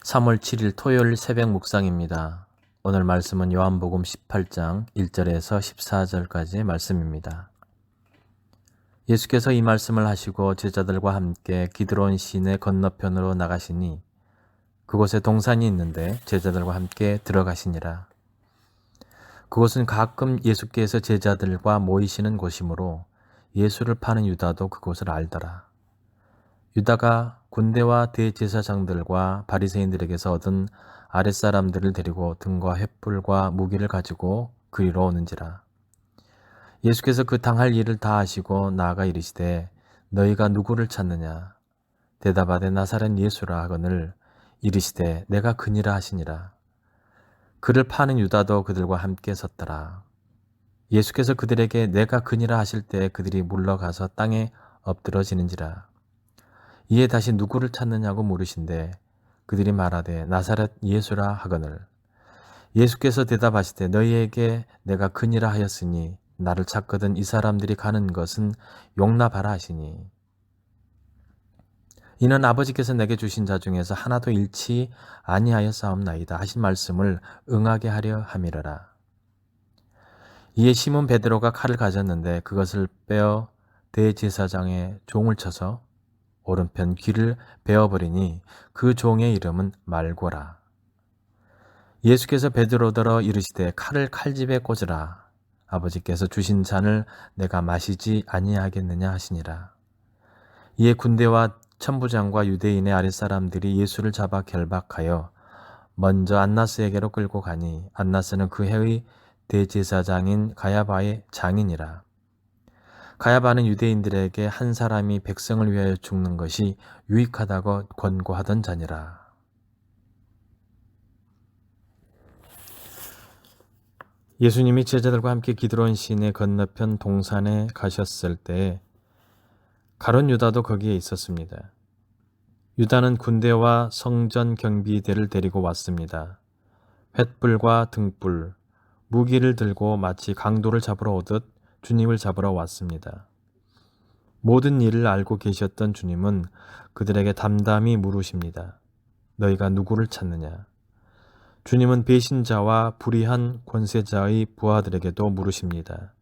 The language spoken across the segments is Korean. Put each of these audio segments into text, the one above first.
3월 7일 토요일 새벽 묵상입니다. 오늘 말씀은 요한복음 18장 1절에서 14절까지의 말씀입니다. 예수께서 이 말씀을 하시고 제자들과 함께 기드론 시내 건너편으로 나가시니 그곳에 동산이 있는데 제자들과 함께 들어가시니라. 그곳은 가끔 예수께서 제자들과 모이시는 곳이므로 예수를 파는 유다도 그곳을 알더라. 유다가 군대와 대제사장들과 바리새인들에게서 얻은 아랫사람들을 데리고 등과 횃불과 무기를 가지고 그리로 오는지라. 예수께서 그 당할 일을 다 하시고 나아가 이르시되 너희가 누구를 찾느냐? 대답하되 나사렛 예수라 하거늘 이르시되 내가 그니라 하시니라. 그를 파는 유다도 그들과 함께 섰더라. 예수께서 그들에게 내가 그니라 하실 때 그들이 물러가서 땅에 엎드러지는지라. 이에 다시 누구를 찾느냐고 물으신대 그들이 말하되 나사렛 예수라 하거늘 예수께서 대답하시되 너희에게 내가 그니라 하였으니 나를 찾거든 이 사람들이 가는 것은 용납하라 하시니 이는 아버지께서 내게 주신 자 중에서 하나도 잃지 아니하였사옵나이다 하신 말씀을 응하게 하려 함이러라. 이에 시몬 베드로가 칼을 가졌는데 그것을 빼어 대제사장의 종을 쳐서 오른편 귀를 베어버리니 그 종의 이름은 말고라. 예수께서 베드로더러 이르시되 칼을 칼집에 꽂으라. 아버지께서 주신 잔을 내가 마시지 아니하겠느냐 하시니라. 이에 군대와 천부장과 유대인의 아랫사람들이 예수를 잡아 결박하여 먼저 안나스에게로 끌고 가니 안나스는 그 해의 대제사장인 가야바의 장인이라. 가야바는 유대인들에게 한 사람이 백성을 위하여 죽는 것이 유익하다고 권고하던 자니라. 예수님이 제자들과 함께 기드론 시내 건너편 동산에 가셨을 때 가룟 유다도 거기에 있었습니다. 유다는 군대와 성전 경비대를 데리고 왔습니다. 횃불과 등불, 무기를 들고 마치 강도를 잡으러 오듯 주님을 잡으러 왔습니다. 모든 일을 알고 계셨던 주님은 그들에게 담담히 물으십니다. 너희가 누구를 찾느냐? 주님은 배신자와 불의한 권세자의 부하들에게도 물으십니다.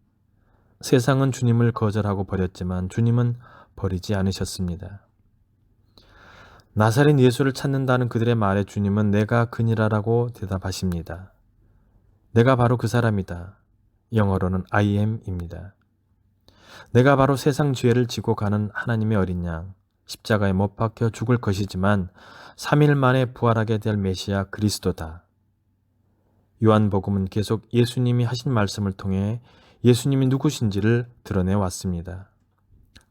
세상은 주님을 거절하고 버렸지만 주님은 버리지 않으셨습니다. 나사렛 예수를 찾는다는 그들의 말에 주님은 내가 그니라라고 대답하십니다. 내가 바로 그 사람이다. 영어로는 I am입니다. 내가 바로 세상 죄를 지고 가는 하나님의 어린 양, 십자가에 못 박혀 죽을 것이지만 3일 만에 부활하게 될 메시아 그리스도다. 요한복음은 계속 예수님이 하신 말씀을 통해 예수님이 누구신지를 드러내왔습니다.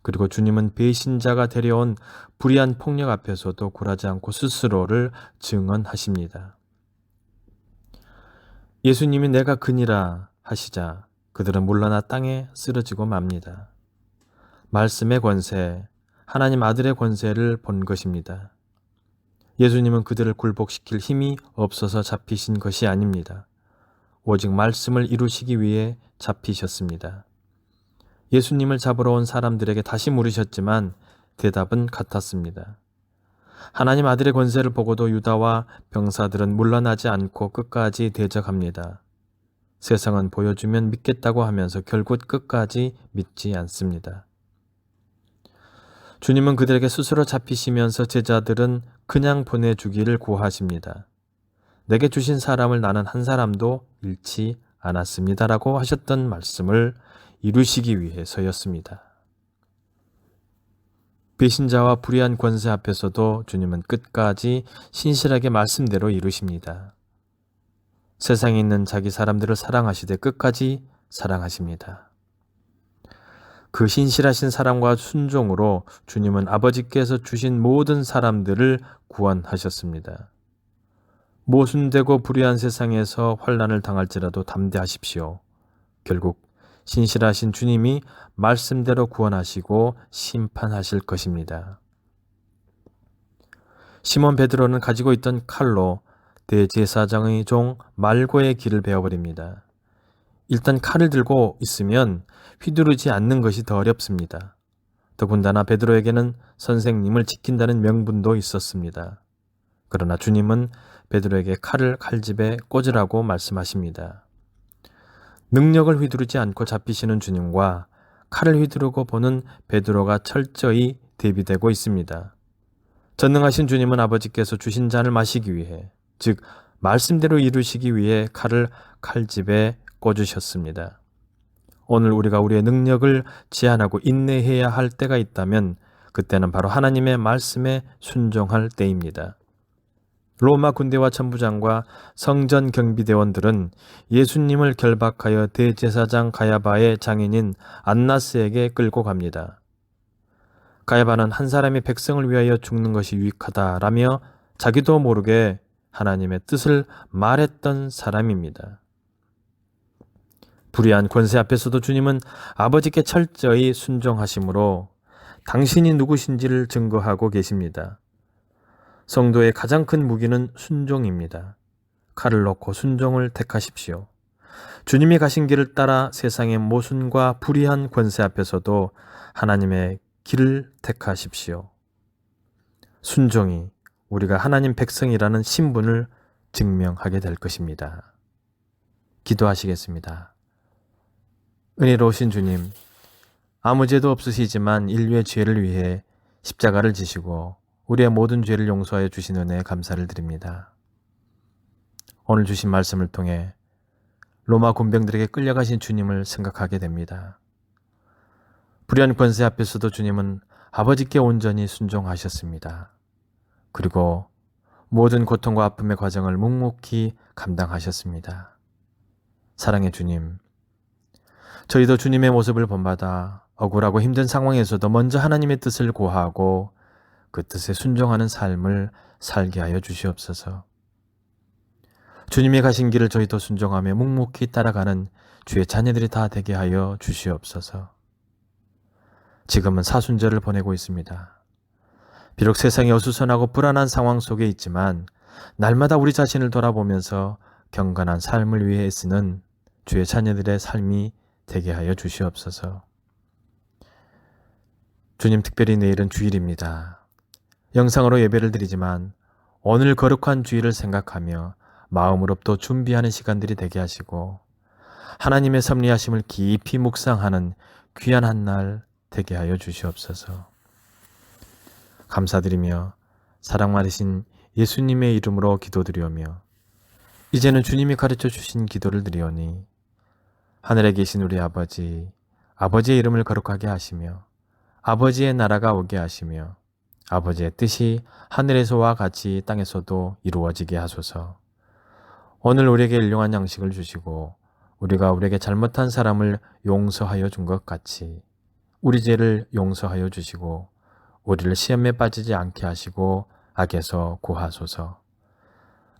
그리고 주님은 배신자가 데려온 불의한 폭력 앞에서도 굴하지 않고 스스로를 증언하십니다. 예수님이 내가 그니라 하시자 그들은 물러나 땅에 쓰러지고 맙니다. 말씀의 권세, 하나님 아들의 권세를 본 것입니다. 예수님은 그들을 굴복시킬 힘이 없어서 잡히신 것이 아닙니다. 오직 말씀을 이루시기 위해 잡히셨습니다. 예수님을 잡으러 온 사람들에게 다시 물으셨지만 대답은 같았습니다. 하나님 아들의 권세를 보고도 유다와 병사들은 물러나지 않고 끝까지 대적합니다. 세상은 보여주면 믿겠다고 하면서 결국 끝까지 믿지 않습니다. 주님은 그들에게 스스로 잡히시면서 제자들은 그냥 보내주기를 구하십니다. 내게 주신 사람을 나는 한 사람도 잃지 않았습니다라고 하셨던 말씀을 이루시기 위해서였습니다. 배신자와 불의한 권세 앞에서도 주님은 끝까지 신실하게 말씀대로 이루십니다. 세상에 있는 자기 사람들을 사랑하시되 끝까지 사랑하십니다. 그 신실하신 사랑과 순종으로 주님은 아버지께서 주신 모든 사람들을 구원하셨습니다. 모순되고 불의한 세상에서 환난을 당할지라도 담대하십시오. 결국 신실하신 주님이 말씀대로 구원하시고 심판하실 것입니다. 시몬 베드로는 가지고 있던 칼로 대제사장의 종 말고의 귀를 베어버립니다. 일단 칼을 들고 있으면 휘두르지 않는 것이 더 어렵습니다. 더군다나 베드로에게는 선생님을 지킨다는 명분도 있었습니다. 그러나 주님은 베드로에게 칼을 칼집에 꽂으라고 말씀하십니다. 능력을 휘두르지 않고 잡히시는 주님과 칼을 휘두르고 보는 베드로가 철저히 대비되고 있습니다. 전능하신 주님은 아버지께서 주신 잔을 마시기 위해, 즉 말씀대로 이루시기 위해 칼을 칼집에 꽂으셨습니다. 오늘 우리가 우리의 능력을 제한하고 인내해야 할 때가 있다면 그때는 바로 하나님의 말씀에 순종할 때입니다. 로마 군대와 천부장과 성전 경비대원들은 예수님을 결박하여 대제사장 가야바의 장인인 안나스에게 끌고 갑니다. 가야바는 한 사람이 백성을 위하여 죽는 것이 유익하다라며 자기도 모르게 하나님의 뜻을 말했던 사람입니다. 불의한 권세 앞에서도 주님은 아버지께 철저히 순종하심으로 당신이 누구신지를 증거하고 계십니다. 성도의 가장 큰 무기는 순종입니다. 칼을 놓고 순종을 택하십시오. 주님이 가신 길을 따라 세상의 모순과 불의한 권세 앞에서도 하나님의 길을 택하십시오. 순종이 우리가 하나님 백성이라는 신분을 증명하게 될 것입니다. 기도하시겠습니다. 은혜로우신 주님, 아무 죄도 없으시지만 인류의 죄를 위해 십자가를 지시고 우리의 모든 죄를 용서하여 주신 은혜에 감사를 드립니다. 오늘 주신 말씀을 통해 로마 군병들에게 끌려가신 주님을 생각하게 됩니다. 불의한 권세 앞에서도 주님은 아버지께 온전히 순종하셨습니다. 그리고 모든 고통과 아픔의 과정을 묵묵히 감당하셨습니다. 사랑의 주님, 저희도 주님의 모습을 본받아 억울하고 힘든 상황에서도 먼저 하나님의 뜻을 고하고 그 뜻에 순종하는 삶을 살게 하여 주시옵소서. 주님이 가신 길을 저희도 순종하며 묵묵히 따라가는 주의 자녀들이 다 되게 하여 주시옵소서. 지금은 사순절을 보내고 있습니다. 비록 세상이 어수선하고 불안한 상황 속에 있지만 날마다 우리 자신을 돌아보면서 경건한 삶을 위해 애쓰는 주의 자녀들의 삶이 되게 하여 주시옵소서. 주님, 특별히 내일은 주일입니다. 영상으로 예배를 드리지만 오늘 거룩한 주일을 생각하며 마음으로부터 준비하는 시간들이 되게 하시고 하나님의 섭리하심을 깊이 묵상하는 귀한 한 날 되게 하여 주시옵소서. 감사드리며 사랑 많으신 예수님의 이름으로 기도드리오며 이제는 주님이 가르쳐 주신 기도를 드리오니 하늘에 계신 우리 아버지, 아버지의 이름을 거룩하게 하시며 아버지의 나라가 오게 하시며 아버지의 뜻이 하늘에서와 같이 땅에서도 이루어지게 하소서. 오늘 우리에게 일용한 양식을 주시고 우리가 우리에게 잘못한 사람을 용서하여 준 것 같이 우리 죄를 용서하여 주시고 우리를 시험에 빠지지 않게 하시고 악에서 구하소서.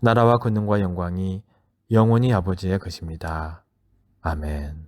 나라와 권능과 영광이 영원히 아버지의 것입니다. 아멘.